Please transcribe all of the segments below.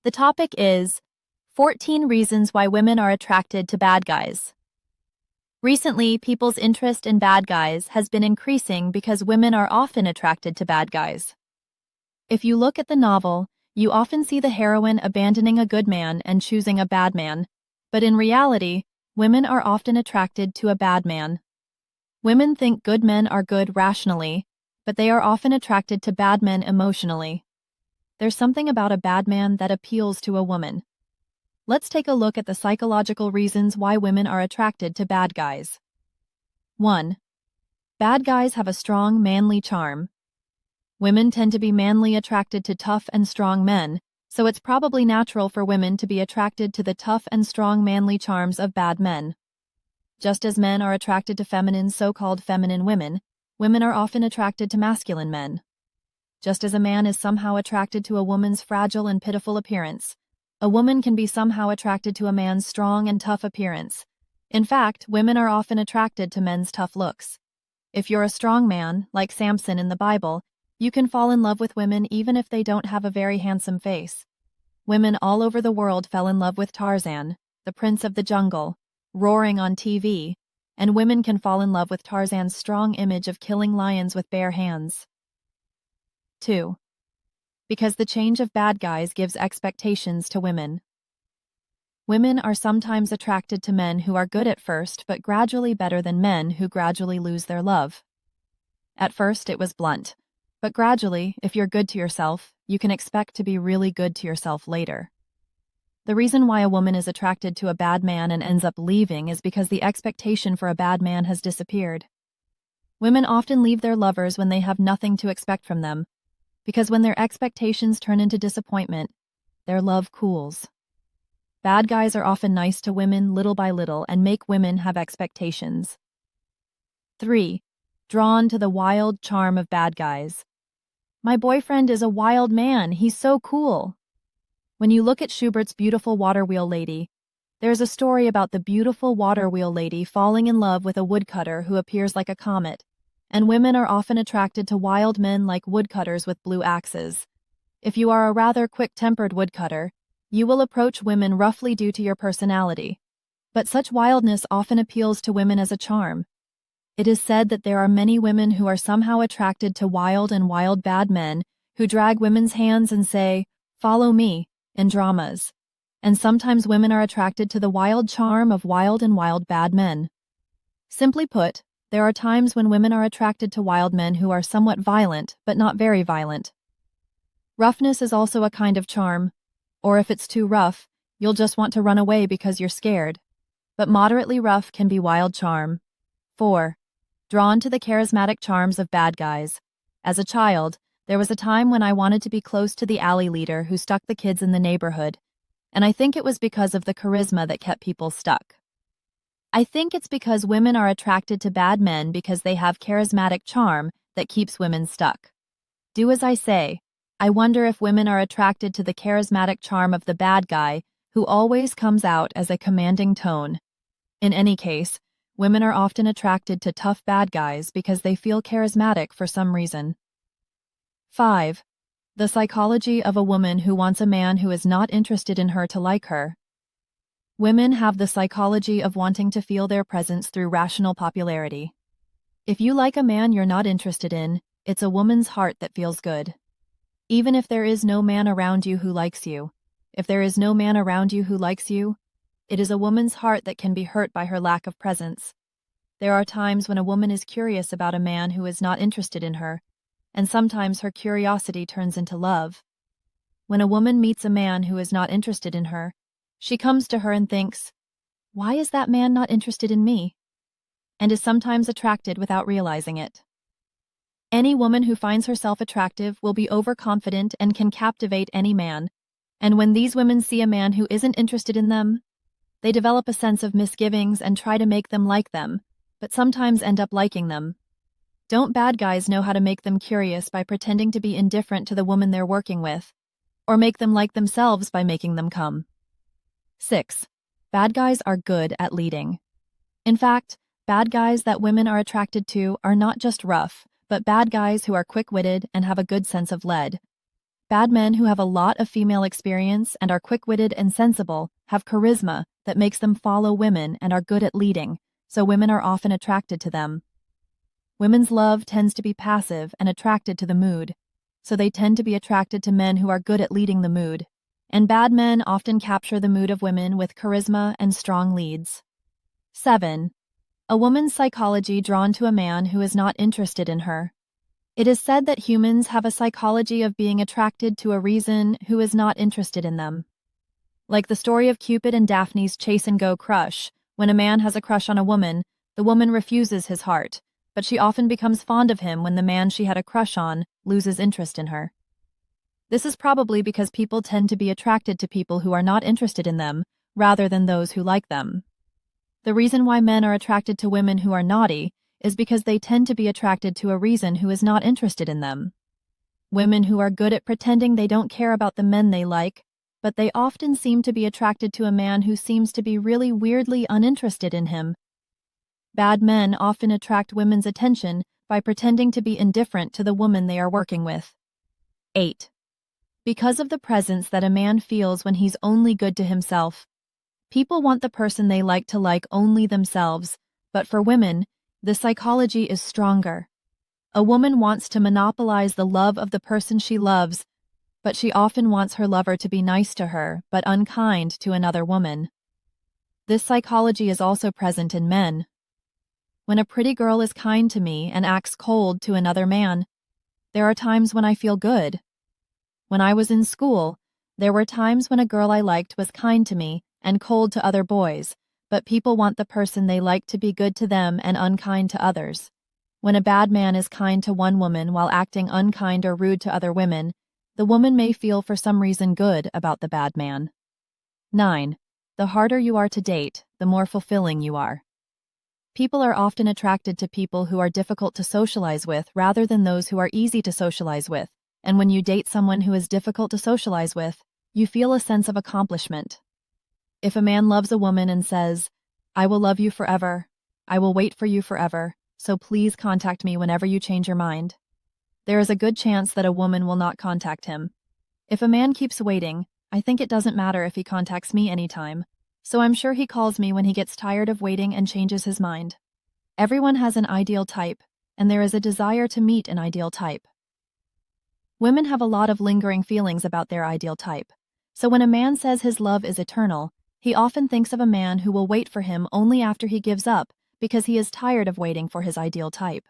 The topic is 14 reasons why women are attracted to bad guys. Recently, people's interest in bad guys has been increasing because women are often attracted to bad guys. If you look at the novel, you often see the heroine abandoning a good man and choosing a bad man, but in reality, women are often attracted to a bad man. Women think good men are good rationally, but they are often attracted to bad men emotionally. There's something about a bad man that appeals to a woman. Let's take a look at the psychological reasons why women are attracted to bad guys. 1. Bad guys have a strong, manly charm. Women tend to be manly attracted to tough and strong men, so it's probably natural for women to be attracted to the tough and strong manly charms of bad men. Just as men are attracted to feminine so-called feminine women, women are often attracted to masculine men. Just as a man is somehow attracted to a woman's fragile and pitiful appearance, a woman can be somehow attracted to a man's strong and tough appearance. In fact, women are often attracted to men's tough looks. If you're a strong man, like Samson in the Bible, you can fall in love with women even if they don't have a very handsome face. Women all over the world fell in love with Tarzan, the prince of the jungle, roaring on TV, and women can fall in love with Tarzan's strong image of killing lions with bare hands. 2. Because the change of bad guys gives expectations to women. Women are sometimes attracted to men who are good at first but gradually better than men who gradually lose their love. At first it was blunt, but gradually, if you're good to yourself, you can expect to be really good to yourself later. The reason why a woman is attracted to a bad man and ends up leaving is because the expectation for a bad man has disappeared. Women often leave their lovers when they have nothing to expect from them, because when their expectations turn into disappointment, their love cools. Bad guys are often nice to women little by little and make women have expectations. 3. Drawn to the wild charm of bad guys. My boyfriend is a wild man, he's so cool. When you look at Schubert's Beautiful Water Wheel Lady, there's a story about the beautiful water wheel lady falling in love with a woodcutter who appears like a comet, and women are often attracted to wild men like woodcutters with blue axes. If you are a rather quick-tempered woodcutter, you will approach women roughly due to your personality, but such wildness often appeals to women as a charm. It is said that there are many women who are somehow attracted to wild and wild bad men who drag women's hands and say, "Follow me," in dramas. And sometimes women are attracted to the wild charm of wild and wild bad men. Simply put, there are times when women are attracted to wild men who are somewhat violent, but not very violent. Roughness is also a kind of charm, or if it's too rough, you'll just want to run away because you're scared. But moderately rough can be wild charm. 4. Drawn to the charismatic charms of bad guys. As a child, there was a time when I wanted to be close to the alley leader who stuck the kids in the neighborhood, and I think it was because of the charisma that kept people stuck. I think it's because women are attracted to bad men because they have charismatic charm that keeps women stuck. Do as I say. I wonder if women are attracted to the charismatic charm of the bad guy who always comes out as a commanding tone. In any case, women are often attracted to tough bad guys because they feel charismatic for some reason. 5. The psychology of a woman who wants a man who is not interested in her to like her. Women have the psychology of wanting to feel their presence through rational popularity. If you like a man you're not interested in, it's a woman's heart that feels good. Even if there is no man around you who likes you, if there is no man around you who likes you, it is a woman's heart that can be hurt by her lack of presence. There are times when a woman is curious about a man who is not interested in her, and sometimes her curiosity turns into love. When a woman meets a man who is not interested in her, she comes to her and thinks, "Why is that man not interested in me?" and is sometimes attracted without realizing it. Any woman who finds herself attractive will be overconfident and can captivate any man, and when these women see a man who isn't interested in them, they develop a sense of misgivings and try to make them like them, but sometimes end up liking them. Don't bad guys know how to make them curious by pretending to be indifferent to the woman they're working with, or make them like themselves by making them come? 6. Bad guys are good at leading. In fact, bad guys that women are attracted to are not just rough, but bad guys who are quick-witted and have a good sense of lead. Bad men who have a lot of female experience and are quick-witted and sensible have charisma that makes them follow women and are good at leading, so women are often attracted to them. Women's love tends to be passive and attracted to the mood, so they tend to be attracted to men who are good at leading the mood. And bad men often capture the mood of women with charisma and strong leads. 7. A woman's psychology drawn to a man who is not interested in her. It is said that humans have a psychology of being attracted to a reason who is not interested in them. Like the story of Cupid and Daphne's chase-and-go crush, when a man has a crush on a woman, the woman refuses his heart, but she often becomes fond of him when the man she had a crush on loses interest in her. This is probably because people tend to be attracted to people who are not interested in them, rather than those who like them. The reason why men are attracted to women who are naughty is because they tend to be attracted to a reason who is not interested in them. Women who are good at pretending they don't care about the men they like, but they often seem to be attracted to a man who seems to be really weirdly uninterested in him. Bad men often attract women's attention by pretending to be indifferent to the woman they are working with. 8. Because of the presence that a man feels when he's only good to himself. People want the person they like to like only themselves, but for women, the psychology is stronger. A woman wants to monopolize the love of the person she loves, but she often wants her lover to be nice to her, but unkind to another woman. This psychology is also present in men. When a pretty girl is kind to me and acts cold to another man, there are times when I feel good. When I was in school, there were times when a girl I liked was kind to me and cold to other boys, but people want the person they like to be good to them and unkind to others. When a bad man is kind to one woman while acting unkind or rude to other women, the woman may feel for some reason good about the bad man. 9. The harder you are to date, the more fulfilling you are. People are often attracted to people who are difficult to socialize with rather than those who are easy to socialize with, and when you date someone who is difficult to socialize with, you feel a sense of accomplishment. If a man loves a woman and says, "I will love you forever, I will wait for you forever, so please contact me whenever you change your mind," there is a good chance that a woman will not contact him. If a man keeps waiting, I think it doesn't matter if he contacts me anytime, so I'm sure he calls me when he gets tired of waiting and changes his mind. Everyone has an ideal type, and there is a desire to meet an ideal type. Women have a lot of lingering feelings about their ideal type, so when a man says his love is eternal, he often thinks of a man who will wait for him only after he gives up because he is tired of waiting for his ideal type.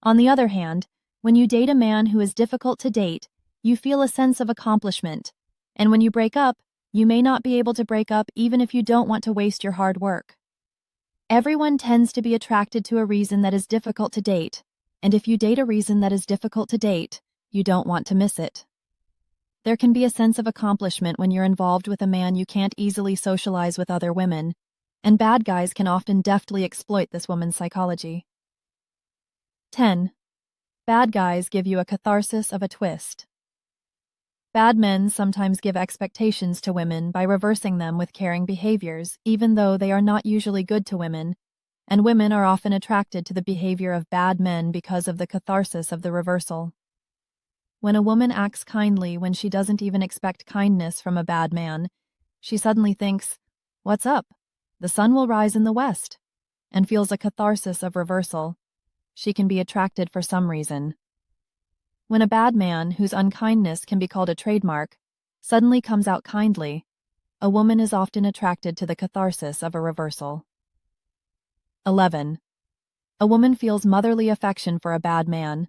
On the other hand, when you date a man who is difficult to date, you feel a sense of accomplishment, and when you break up, you may not be able to break up even if you don't want to waste your hard work. Everyone tends to be attracted to a reason that is difficult to date, and if you date a reason that is difficult to date, you don't want to miss it. There can be a sense of accomplishment when you're involved with a man you can't easily socialize with other women, and bad guys can often deftly exploit this woman's psychology. 10. Bad guys give you a catharsis of a twist. Bad men sometimes give expectations to women by reversing them with caring behaviors, even though they are not usually good to women, and women are often attracted to the behavior of bad men because of the catharsis of the reversal. When a woman acts kindly when she doesn't even expect kindness from a bad man, she suddenly thinks, "What's up? The sun will rise in the west," and feels a catharsis of reversal. She can be attracted for some reason. When a bad man, whose unkindness can be called a trademark, suddenly comes out kindly, a woman is often attracted to the catharsis of a reversal. 11. A woman feels motherly affection for a bad man.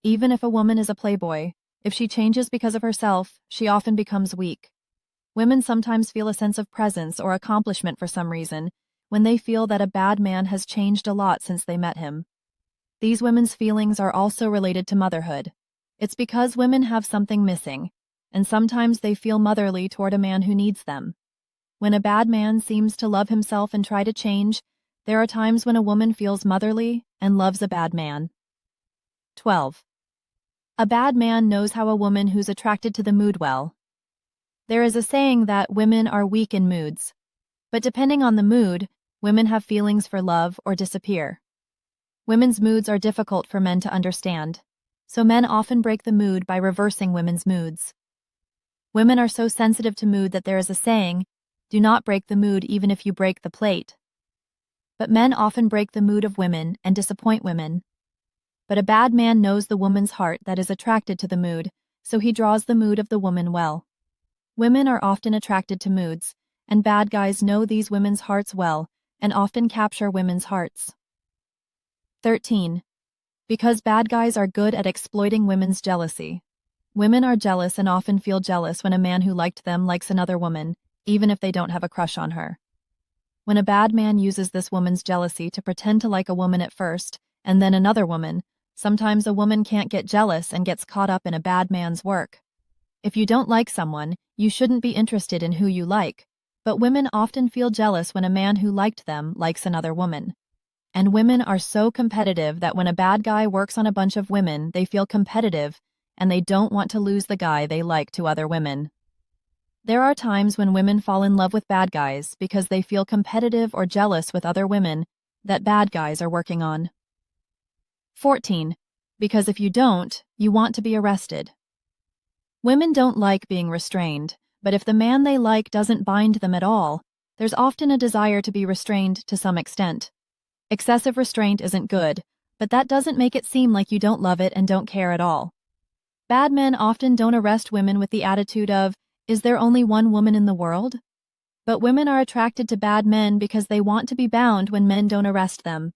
Even if a woman is a playboy, if she changes because of herself, she often becomes weak. Women sometimes feel a sense of presence or accomplishment for some reason when they feel that a bad man has changed a lot since they met him. These women's feelings are also related to motherhood. It's because women have something missing, and sometimes they feel motherly toward a man who needs them. When a bad man seems to love himself and try to change, there are times when a woman feels motherly and loves a bad man. 12. A bad man knows how a woman who's attracted to the mood well. There is a saying that women are weak in moods, but depending on the mood, women have feelings for love or disappear. Women's moods are difficult for men to understand. so men often break the mood by reversing women's moods. Women are so sensitive to mood that there is a saying, "Do not break the mood even if you break the plate." But men often break the mood of women and disappoint women. But a bad man knows the woman's heart that is attracted to the mood, so he draws the mood of the woman well. Women are often attracted to moods, and bad guys know these women's hearts well and often capture women's hearts. 13. Because bad guys are good at exploiting women's jealousy. Women are jealous and often feel jealous when a man who liked them likes another woman, even if they don't have a crush on her. When a bad man uses this woman's jealousy to pretend to like a woman at first, and then another woman, sometimes a woman can't get jealous and gets caught up in a bad man's work. If you don't like someone, you shouldn't be interested in who you like, but women often feel jealous when a man who liked them likes another woman. And women are so competitive that when a bad guy works on a bunch of women, they feel competitive, and they don't want to lose the guy they like to other women. There are times when women fall in love with bad guys because they feel competitive or jealous with other women that bad guys are working on. 14. Because if you don't, you want to be arrested. Women don't like being restrained, but if the man they like doesn't bind them at all, there's often a desire to be restrained to some extent. Excessive restraint isn't good, but that doesn't make it seem like you don't love it and don't care at all. Bad men often don't arrest women with the attitude of, "Is there only one woman in the world?" But women are attracted to bad men because they want to be bound when men don't arrest them.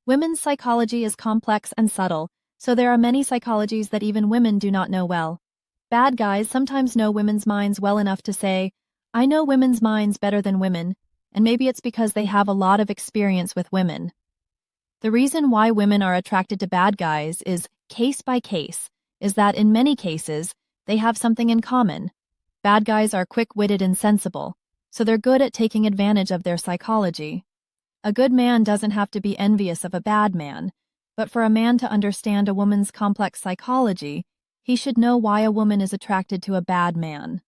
Women's psychology is complex and subtle, so there are many psychologies that even women do not know well. Bad guys sometimes know women's minds well enough to say, "I know women's minds better than women," and maybe it's because they have a lot of experience with women. The reason why women are attracted to bad guys is case by case, is that in many cases, they have something in common. Bad guys are quick-witted and sensible, so they're good at taking advantage of their psychology. A good man doesn't have to be envious of a bad man, but for a man to understand a woman's complex psychology, he should know why a woman is attracted to a bad man.